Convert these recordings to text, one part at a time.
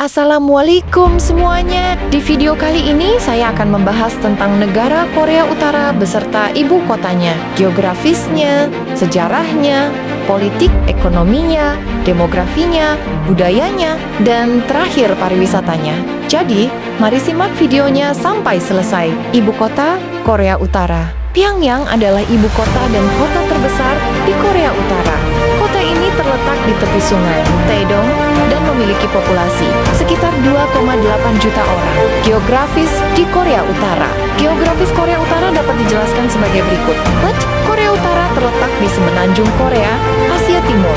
Assalamualaikum semuanya. Di video kali ini saya akan membahas tentang negara Korea Utara beserta ibu kotanya, geografisnya, sejarahnya, politik ekonominya, demografinya, budayanya, dan terakhir pariwisatanya. Jadi, mari simak videonya sampai selesai. Ibu kota Korea Utara. Pyongyang adalah ibu kota dan kota terbesar di Korea Utara. Kota ini terletak di tepi sungai Taedong dan memiliki populasi sekitar 2,8 juta orang. Geografis di Korea Utara. Geografis Korea Utara dapat dijelaskan sebagai berikut. Korea Utara terletak di semenanjung Korea, Asia Timur.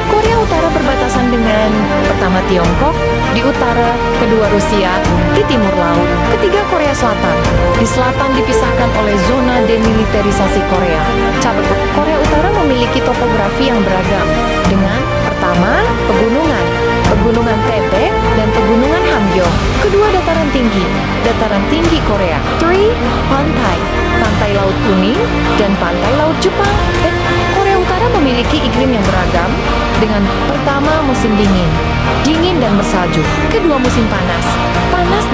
Korea Utara berbatasan dengan pertama Tiongkok, di utara, kedua Rusia, di timur laut, ketiga Korea Selatan. Di selatan dipisahkan oleh zona demilitarisasi Korea. Cabang Korea Utara memiliki topografi yang beragam dengan pertama, pegunungan Taepek dan pegunungan Hamgyong. Kedua, dataran tinggi Korea. 3. Pantai Laut Kuning dan pantai Laut Jepang. Korea Utara memiliki iklim yang beragam dengan pertama musim dingin dan bersalju. Kedua, musim panas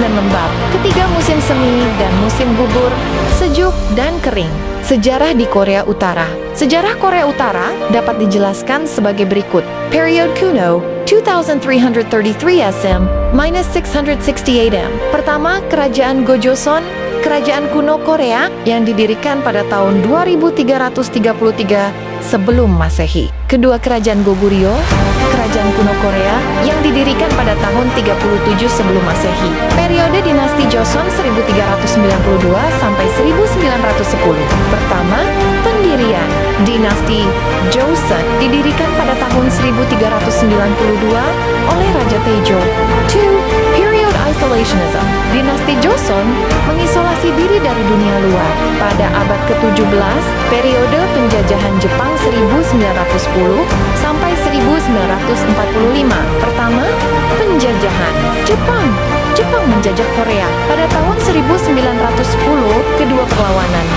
dan lembab. Ketiga, musim semi dan musim gugur, sejuk dan kering. Sejarah di Korea Utara. Sejarah Korea Utara dapat dijelaskan sebagai berikut. Period kuno, 2333 SM minus 668 M. Pertama, Kerajaan Gojoseon, Kerajaan kuno Korea yang didirikan pada tahun 2333 sebelum Masehi. Kedua, Kerajaan Goguryeo, Kerajaan kuno Korea yang didirikan pada tahun 37 sebelum Masehi. Periode dinasti Joseon 1392 sampai 1910. Pertama, pendirian dinasti Joseon didirikan pada tahun 1392 oleh Raja Taejo. 2. Period isolationism. Dinasti Joseon mengisolasi diri dari dunia luar. Pada abad ke-17, periode penjajahan Jepang 1910 sampai 1945. Pertama, penjajahan Jepang menjajah Korea. Pada tahun 1910, kedua perlawanan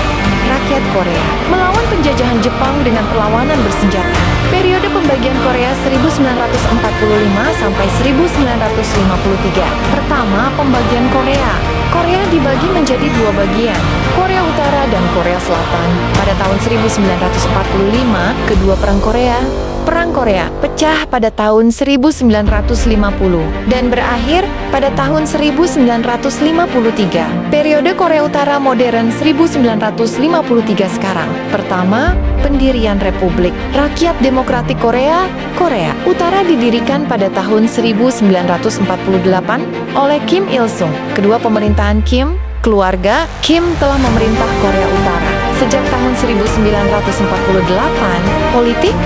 rakyat Korea melawan penjajahan Jepang dengan perlawanan bersenjata. Periode pembagian Korea 1945 sampai 1953. Pertama, pembagian Korea. Korea dibagi menjadi dua bagian, Korea Utara dan Korea Selatan. Pada tahun 1945, kedua Perang Korea pecah pada tahun 1950 dan berakhir pada tahun 1953. Periode Korea Utara modern 1953 sekarang. Pertama, pendirian Republik Rakyat Demokratik Korea. Korea Utara didirikan pada tahun 1948 oleh Kim Il-sung. Kedua pemerintahan Kim, keluarga Kim telah memerintah Korea Utara sejak tahun 1948. Politik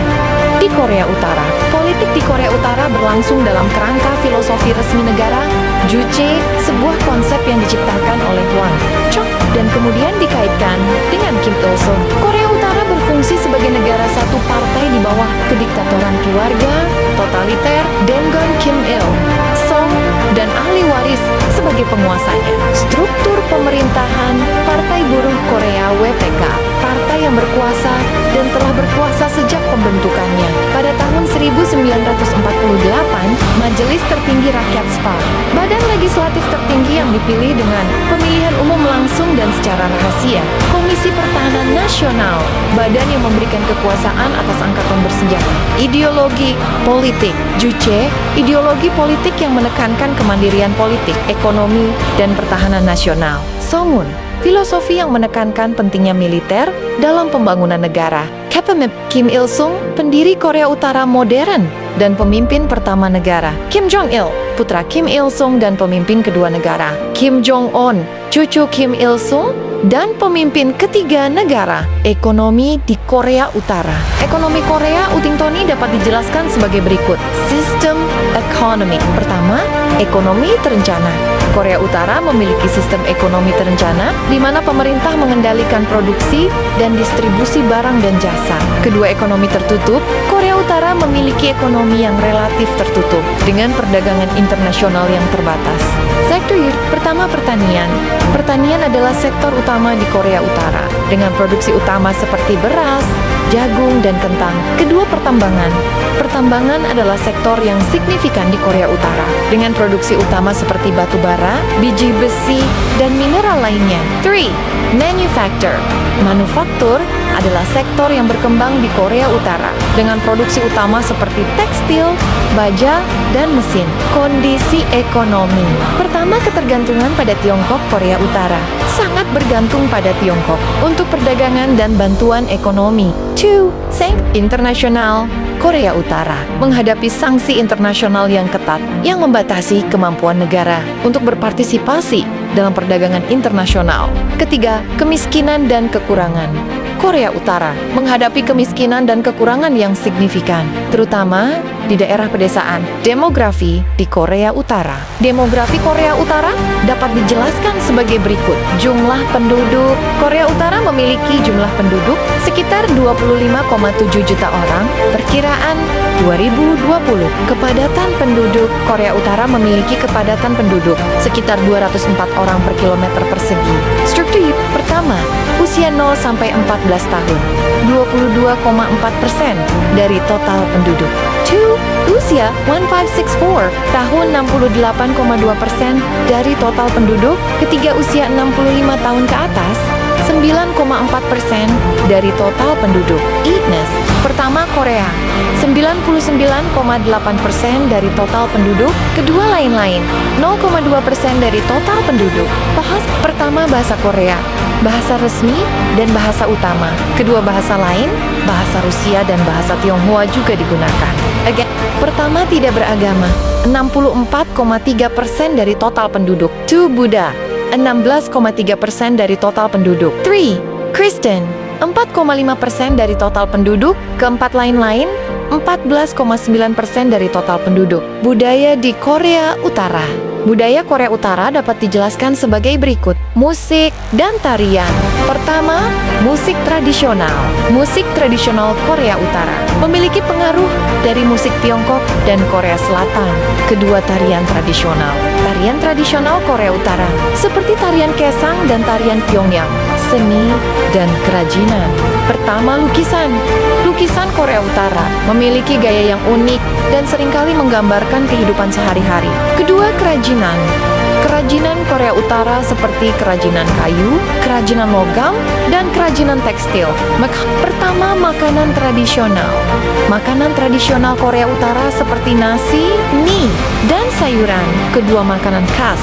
di Korea Utara. Politik di Korea Utara berlangsung dalam kerangka filosofi resmi negara, Juche, sebuah konsep yang diciptakan oleh Hwang Chok dan kemudian dikaitkan dengan Kim Il-sung. Korea Utara berfungsi sebagai negara satu partai di bawah kediktatoran keluarga totaliter Daegon Kim Il-sung dan ahli waris sebagai penguasanya. Struktur pemerintahan Partai Buruh Korea WPK, partai yang berkuasa dan telah berkuasa sejak pembentukannya. Pada tahun 1948, Majelis Tertinggi Rakyat SPA, badan legislatif tertinggi yang dipilih dengan pemilihan umum langsung dan secara rahasia. Komisi Pertahanan Nasional, badan yang memberikan kekuasaan atas angkatan bersenjata. Ideologi politik, Juche, ideologi politik yang menekankan kemandirian politik, ekonomi, dan pertahanan nasional. Songun, filosofi yang menekankan pentingnya militer dalam pembangunan negara. Kepemimpinan Kim Il-sung, pendiri Korea Utara modern dan pemimpin pertama negara. Kim Jong-il, putra Kim Il-sung dan pemimpin kedua negara. Kim Jong-un, cucu Kim Il-sung dan pemimpin ketiga negara. Ekonomi di Korea Utara. Ekonomi Korea Utingtoni dapat dijelaskan sebagai berikut. Sistem ekonomi. Pertama, ekonomi terencana. Korea Utara memiliki sistem ekonomi terencana di mana pemerintah mengendalikan produksi dan distribusi barang dan jasa. Kedua ekonomi tertutup, Korea Utara memiliki ekonomi yang relatif tertutup dengan perdagangan internasional yang terbatas. Sektor pertama, pertanian. Pertanian adalah sektor utama di Korea Utara dengan produksi utama seperti beras, jagung, dan kentang. Kedua, pertambangan. Pertambangan adalah sektor yang signifikan di Korea Utara dengan produksi utama seperti batu bara, biji besi, dan mineral lainnya. 3. Manufacture. Manufaktur adalah sektor yang berkembang di Korea Utara dengan produksi utama seperti tekstil, baja, dan mesin. Kondisi ekonomi. Pertama, ketergantungan pada Tiongkok. Korea Utara sangat bergantung pada Tiongkok untuk perdagangan dan bantuan ekonomi. 2. Sanksi internasional. Korea Utara menghadapi sanksi internasional yang ketat yang membatasi kemampuan negara untuk berpartisipasi dalam perdagangan internasional. Ketiga, kemiskinan dan kekurangan. Korea Utara menghadapi kemiskinan dan kekurangan yang signifikan, terutama di daerah pedesaan. Demografi di Korea Utara. Demografi Korea Utara dapat dijelaskan sebagai berikut. Jumlah penduduk. Korea Utara memiliki jumlah penduduk sekitar 25,7 juta orang. Perkiraan 2020. Kepadatan penduduk. Korea Utara memiliki kepadatan penduduk sekitar 204 orang per kilometer persegi. Struktur pertama, usia 0 sampai 14 tahun, 22,4% dari total penduduk. 2. Usia 1564 tahun, 68,2% dari total penduduk. Ketiga, usia 65 tahun ke atas, 9,4% dari total penduduk. Ethnis. Pertama, Korea, 99,8% dari total penduduk. Kedua, lain-lain, 0,2% dari total penduduk. Pertama, bahasa Korea, bahasa resmi dan bahasa utama. Kedua, bahasa lain, bahasa Rusia dan bahasa Tionghoa juga digunakan. Pertama, tidak beragama, 64,3% dari total penduduk. 2. Buddha, 16,3% dari total penduduk. 3. Kristen, 4,5% dari total penduduk. Keempat, lain-lain, 14,9% dari total penduduk. Budaya di Korea Utara. Budaya Korea Utara dapat dijelaskan sebagai berikut. Musik dan tarian. Pertama, musik tradisional. Musik tradisional Korea Utara memiliki pengaruh dari musik Tiongkok dan Korea Selatan. Kedua, tarian tradisional. Tarian tradisional Korea Utara seperti tarian Kesang dan tarian Pyongyang. Seni dan kerajinan. Pertama, lukisan. Lukisan Korea Utara memiliki gaya yang unik dan seringkali menggambarkan kehidupan sehari-hari. Kedua, kerajinan. Kerajinan Korea Utara seperti kerajinan kayu, kerajinan logam, dan kerajinan tekstil. Pertama, makanan tradisional. Makanan tradisional Korea Utara seperti nasi, mie, dan sayuran. Kedua, makanan khas.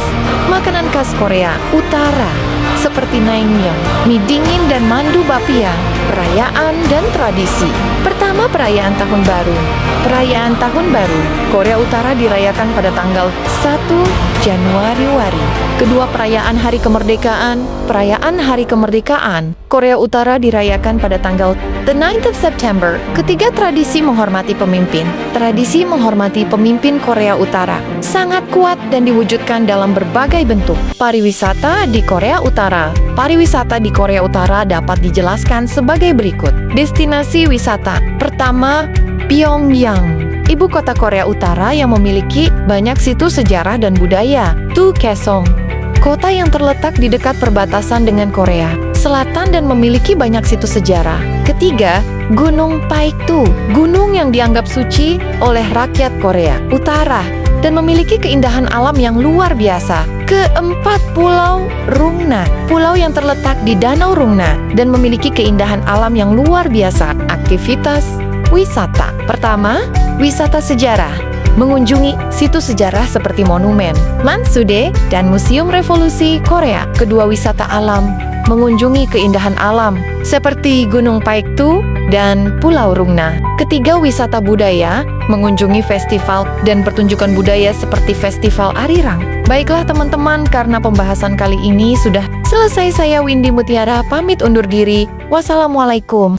Makanan khas Korea Utara seperti naengmyeon, mie dingin, dan mandu bapia. Perayaan dan tradisi. Pertama, perayaan Tahun Baru. Perayaan Tahun Baru Korea Utara dirayakan pada tanggal 1 Januari. Kedua, perayaan Hari Kemerdekaan. Perayaan Hari Kemerdekaan Korea Utara dirayakan pada tanggal 9 September. Ketiga, tradisi menghormati pemimpin. Tradisi menghormati pemimpin Korea Utara sangat kuat dan diwujudkan dalam berbagai bentuk. Pariwisata di Korea Utara. Pariwisata di Korea Utara dapat dijelaskan sebagai berikut. Destinasi wisata. Pertama, Pyongyang, ibu kota Korea Utara yang memiliki banyak situs sejarah dan budaya. 2. Kaesong, kota yang terletak di dekat perbatasan dengan Korea Selatan dan memiliki banyak situs sejarah. Ketiga, Gunung Paektu, gunung yang dianggap suci oleh rakyat Korea Utara dan memiliki keindahan alam yang luar biasa. Keempat, Pulau Rungna, pulau yang terletak di Danau Rungna dan memiliki keindahan alam yang luar biasa. Aktivitas wisata. Pertama, wisata sejarah. Mengunjungi situs sejarah seperti monumen Mansudae dan Museum Revolusi Korea. Kedua, wisata alam. Mengunjungi keindahan alam seperti Gunung Paektu dan Pulau Rungna. Ketiga, wisata budaya. Mengunjungi festival dan pertunjukan budaya seperti Festival Arirang. Baiklah teman-teman, karena pembahasan kali ini sudah selesai, saya Windy Mutiara pamit undur diri. Wassalamualaikum.